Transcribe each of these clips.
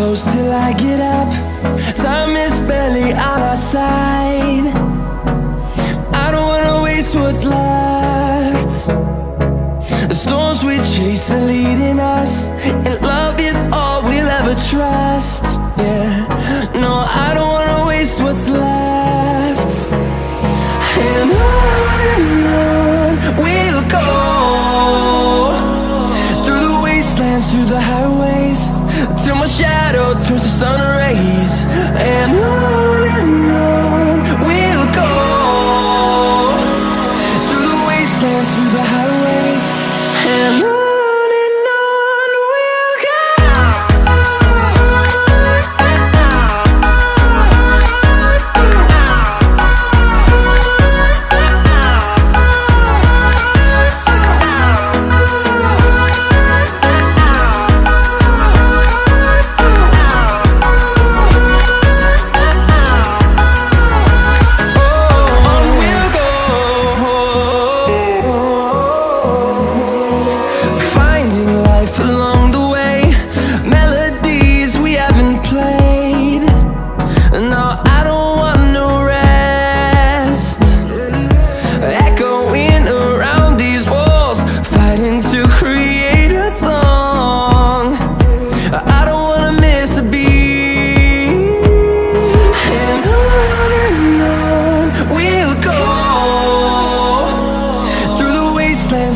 close till I get up. Time is barely on our side. I don't wanna waste what's left. The storms we chase are leading us, and love is all we'll ever trust. Yeah, no, I don't wanna waste what's left. And on we'll go, through the wastelands, through the highways, till my shadow turns to sun rays. And on we'll go, through the wastelands, through the highways, and on we'll go.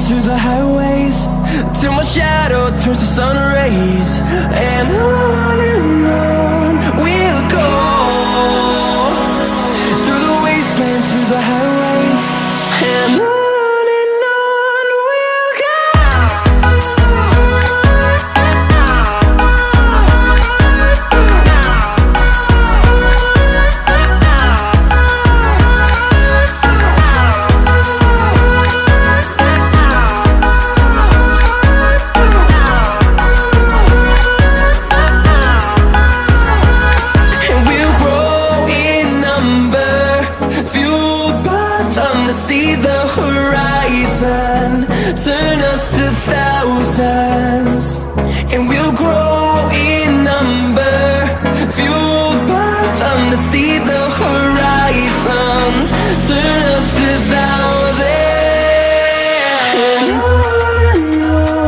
Through the highways, till my shadow turns to sun rays. And on we'll go, through the wastelands, through the highways, and on we'll go. See the horizon, turn us to thousands, and we'll grow in number, fueled by them. To see the horizon, turn us to thousands, and on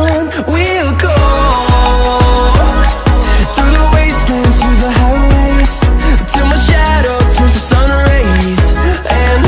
we'll go, through the wastelands, through the highways, till my shadow turns to sun rays. And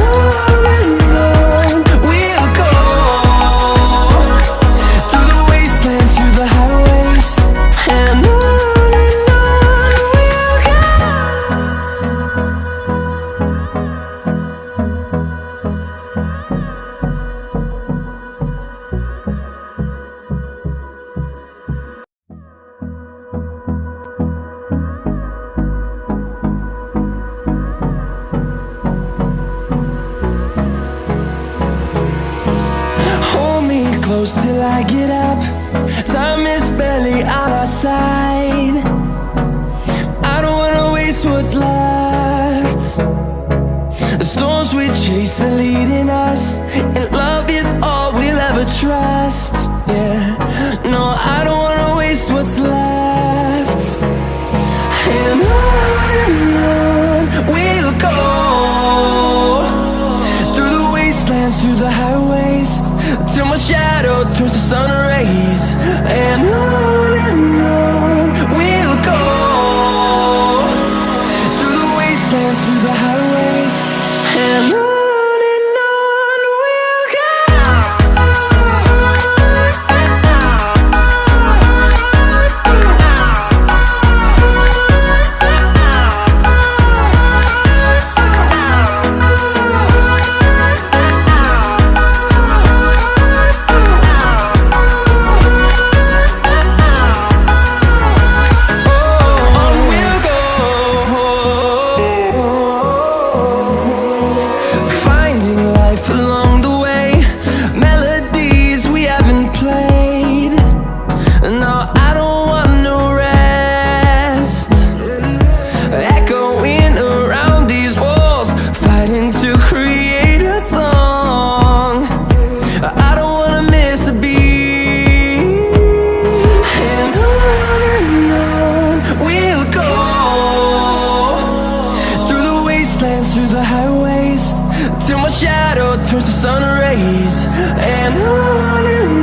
close till I get up. Time is barely on our side. I don't wanna waste what's left. The storms we chase are leading us, and love is all we'll ever trust. Yeah, no, I don't wanna waste what's left. And on we'll go, through the wastelands, through the highways, till my shadow turns to sun rays. And on we'll go, through the wastelands, through the highways, and on we'll go. till my shadow turns to sun rays. And on